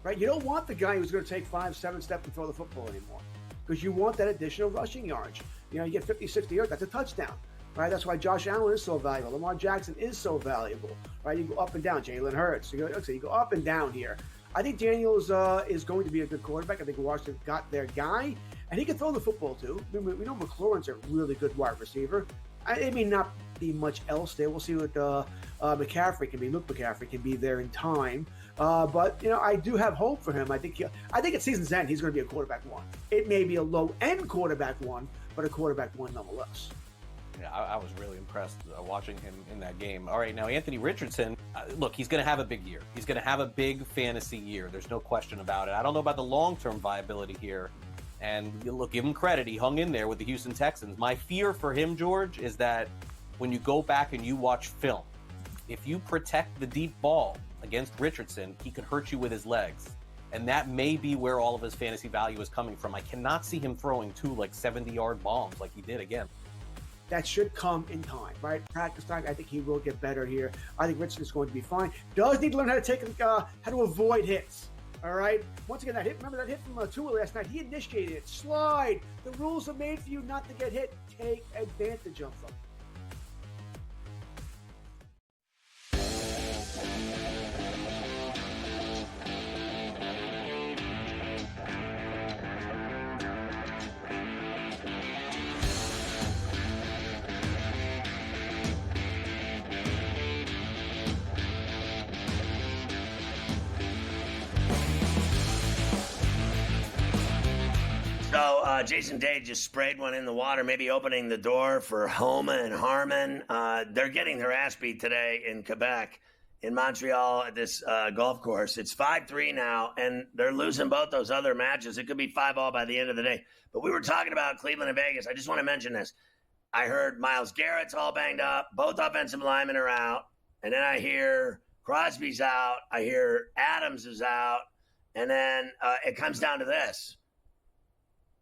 right? You don't want the guy who's going to take 5-7 steps and throw the football anymore because you want that additional rushing yardage. You know, you get 50, 60 yards, that's a touchdown, right? That's why Josh Allen is so valuable. Lamar Jackson is so valuable, right? You go up and down. Jalen Hurts. You go up and down here. I think Daniels is going to be a good quarterback. I think Washington got their guy, and he can throw the football too. We know McLaurin's a really good wide receiver. It may not be much else there. We'll see what McCaffrey can be. Luke McCaffrey can be there in time. But you know, I do have hope for him. I think at season's end he's going to be a quarterback one. It may be a low end quarterback one, but a quarterback one nonetheless. Yeah, I was really impressed watching him in that game. All right, now Anthony Richardson, look, he's going to have a big year. He's going to have a big fantasy year. There's no question about it. I don't know about the long-term viability here. And look, give him credit. He hung in there with the Houston Texans. My fear for him, George, is that when you go back and you watch film, if you protect the deep ball against Richardson, he could hurt you with his legs. And that may be where all of his fantasy value is coming from. I cannot see him throwing 2 70-yard bombs like he did again. That should come in time, right? Practice time. I think he will get better here. I think Richardson is going to be fine. Does need to learn how to avoid hits. All right. Once again, that hit. Remember that hit from Tua last night? He initiated it. Slide. The rules are made for you not to get hit. Take advantage of them. So Jason Day just sprayed one in the water, maybe opening the door for Homa and Harmon. They're getting their ass beat today in Quebec, in Montreal at this golf course. It's 5-3 now, and they're losing both those other matches. It could be 5-all by the end of the day. But we were talking about Cleveland and Vegas. I just want to mention this. I heard Myles Garrett's all banged up. Both offensive linemen are out. And then I hear Crosby's out. I hear Adams is out. And then it comes down to this.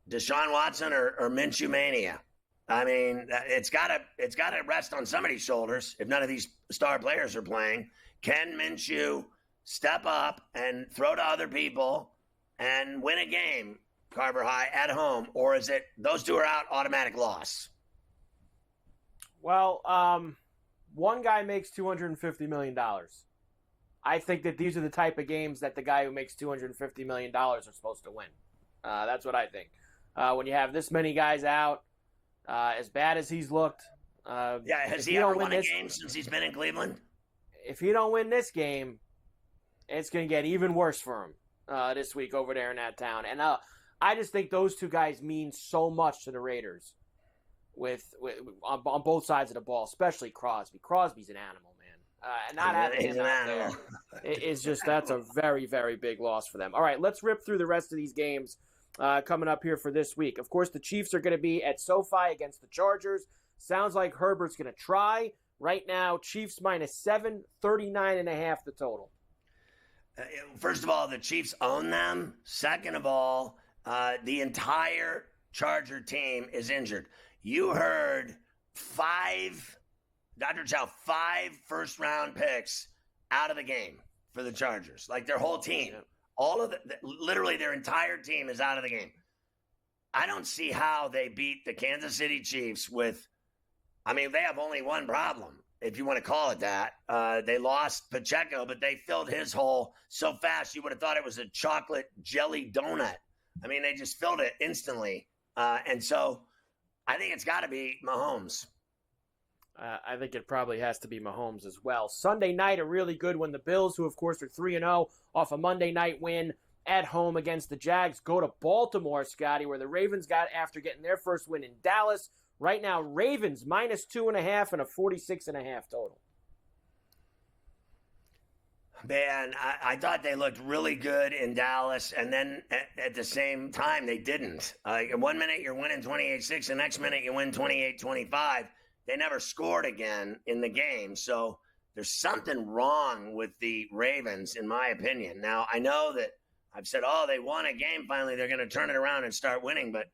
Deshaun Watson or Minshew Mania. I mean, it's got to rest on somebody's shoulders if none of these star players are playing. Can Minshew step up and throw to other people and win a game, Carver High, at home? Or is it those two are out, automatic loss? Well, one guy makes $250 million. I think that these are the type of games that the guy who makes $250 million are supposed to win. That's what I think. When you have this many guys out, as bad as he's looked. Has he ever won a game since he's been in Cleveland? If he don't win this game, it's going to get even worse for him this week over there in that town. And I just think those two guys mean so much to the Raiders on both sides of the ball, especially Crosby. Crosby's an animal, man. And not having him out there is just, that's a very, very big loss for them. All right, let's rip through the rest of these games coming up here for this week. Of course, the Chiefs are going to be at SoFi against the Chargers. Sounds like Herbert's going to try. Right now, Chiefs -7, 39.5 the total. First of all, the Chiefs own them. Second of all, the entire Charger team is injured. You heard 5 first-round picks out of the game for the Chargers. Like their whole team. All of literally their entire team is out of the game. I don't see how they beat the Kansas City Chiefs with, I mean, they have only one problem, if you want to call it that. They lost Pacheco, but they filled his hole so fast you would have thought it was a chocolate jelly donut. I mean, they just filled it instantly. And so I think it's got to be Mahomes. I think it probably has to be Mahomes as well. Sunday night, a really good one. The Bills, who of course are 3-0 off a Monday night win at home against the Jags, go to Baltimore, Scotty, where the Ravens got after getting their first win in Dallas. Right now, Ravens -2.5 and a 46.5 total. Man, I thought they looked really good in Dallas, and then at the same time, they didn't. One minute you're winning 28-6, the next minute you win 28-25. They never scored again in the game, so there's something wrong with the Ravens, in my opinion. Now, I know that I've said, they won a game finally. They're going to turn it around and start winning, but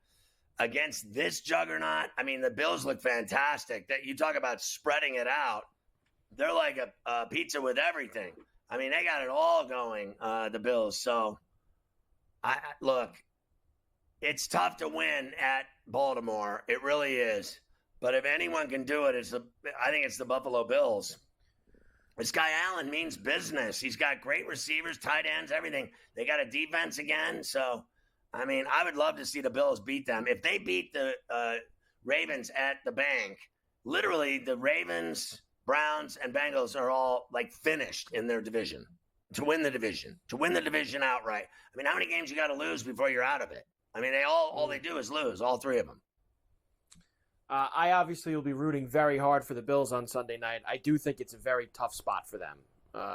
against this juggernaut, I mean, the Bills look fantastic. That you talk about spreading it out. They're like a pizza with everything. I mean, they got it all going, the Bills. So, look, it's tough to win at Baltimore. It really is. But if anyone can do it, I think it's the Buffalo Bills. This guy Allen means business. He's got great receivers, tight ends, everything. They got a defense again. So, I mean, I would love to see the Bills beat them. If they beat the Ravens at the bank, literally the Ravens, Browns, and Bengals are all like finished in their division to win the division outright. I mean, how many games you got to lose before you're out of it? I mean, all they do is lose, all three of them. I obviously will be rooting very hard for the Bills on Sunday night. I do think it's a very tough spot for them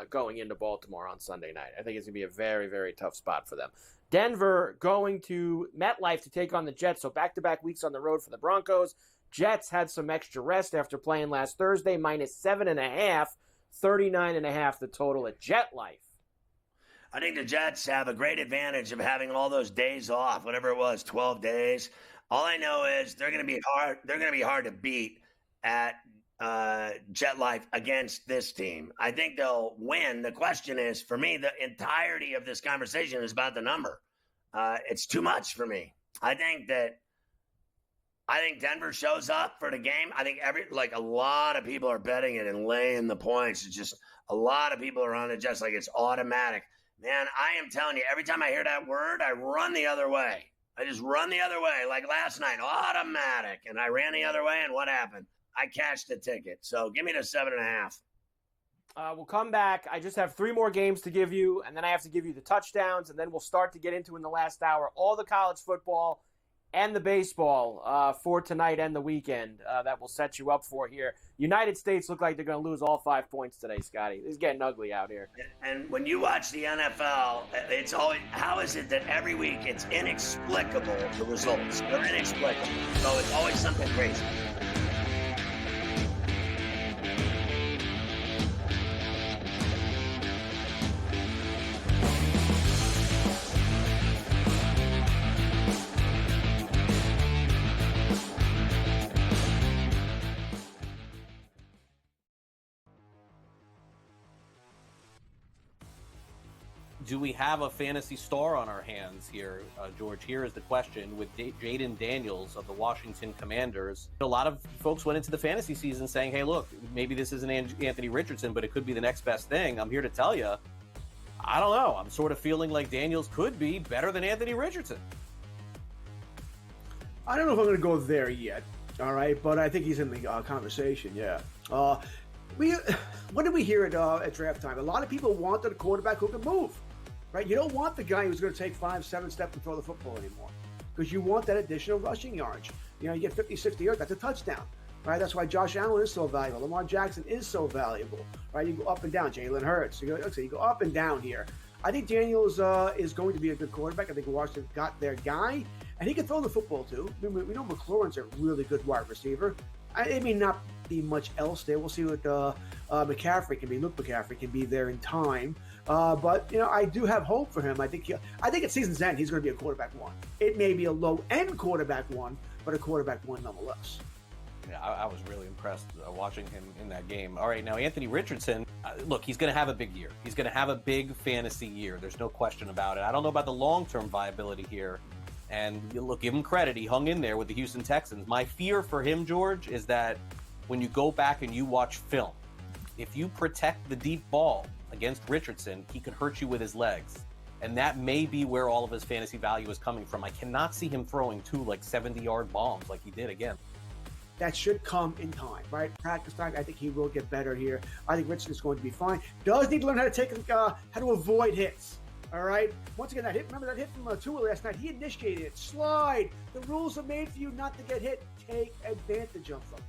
going into Baltimore on Sunday night. I think it's going to be a very, very tough spot for them. Denver going to MetLife to take on the Jets, so back-to-back weeks on the road for the Broncos. Jets had some extra rest after playing last Thursday, -7.5, 39.5 the total at JetLife. I think the Jets have a great advantage of having all those days off, whatever it was, 12 days. All I know is they're going to be hard. They're going to be hard to beat at JetLife against this team. I think they'll win. The question is, for me, the entirety of this conversation is about the number. It's too much for me. I think Denver shows up for the game. I think a lot of people are betting it and laying the points. It's just a lot of people are on the Jets like it's automatic. Man, I am telling you, every time I hear that word, I run the other way. I just run the other way. Like last night, automatic. And I ran the other way, and what happened? I cashed the ticket. So give me the 7.5. We'll come back. I just have 3 more games to give you, and then I have to give you the touchdowns, and then we'll start to get into, in the last hour, all the college football and the baseball for tonight and the weekend that will set you up for here. United States look like they're going to lose all 5 points today, Scotty. It's getting ugly out here. And when you watch the NFL, it's always, how is it that every week it's inexplicable, the results? They're inexplicable. So it's always something crazy. Do we have a fantasy star on our hands here, George? Here is the question with Jaden Daniels of the Washington Commanders. A lot of folks went into the fantasy season saying, hey, look, maybe this isn't Anthony Richardson, but it could be the next best thing. I'm here to tell you, I don't know. I'm sort of feeling like Daniels could be better than Anthony Richardson. I don't know if I'm going to go there yet, all right? But I think he's in the conversation, yeah. What did we hear at draft time? A lot of people wanted a quarterback who can move. Right? You don't want the guy who's going to take 5-7 steps and throw the football anymore, because you want that additional rushing yardage. You know, you get 50, 60 yards, that's a touchdown. Right? That's why Josh Allen is so valuable. Lamar Jackson is so valuable. Right? You go up and down. Jalen Hurts. You go up and down here. I think Daniels is going to be a good quarterback. I think Washington got their guy, and he can throw the football too. We know McLaurin's a really good wide receiver. It may not be much else there. We'll see what McCaffrey can be. Luke McCaffrey can be there in time. But, you know, I do have hope for him. I think at season's end, he's going to be a quarterback one. It may be a low-end quarterback one, but a quarterback one nonetheless. Yeah, I was really impressed watching him in that game. All right, now Anthony Richardson, look, he's going to have a big year. He's going to have a big fantasy year. There's no question about it. I don't know about the long-term viability here. And look, give him credit. He hung in there with the Houston Texans. My fear for him, George, is that when you go back and you watch film, if you protect the deep ball against Richardson, he could hurt you with his legs. And that may be where all of his fantasy value is coming from. I cannot see him throwing 2 70-yard bombs like he did again. That should come in time, right? Practice time. I think he will get better here. I think Richardson is going to be fine. Does need to learn how to avoid hits. All right. Once again, that hit. Remember that hit from Tua last night? He initiated it. Slide. The rules are made for you not to get hit. Take advantage of them.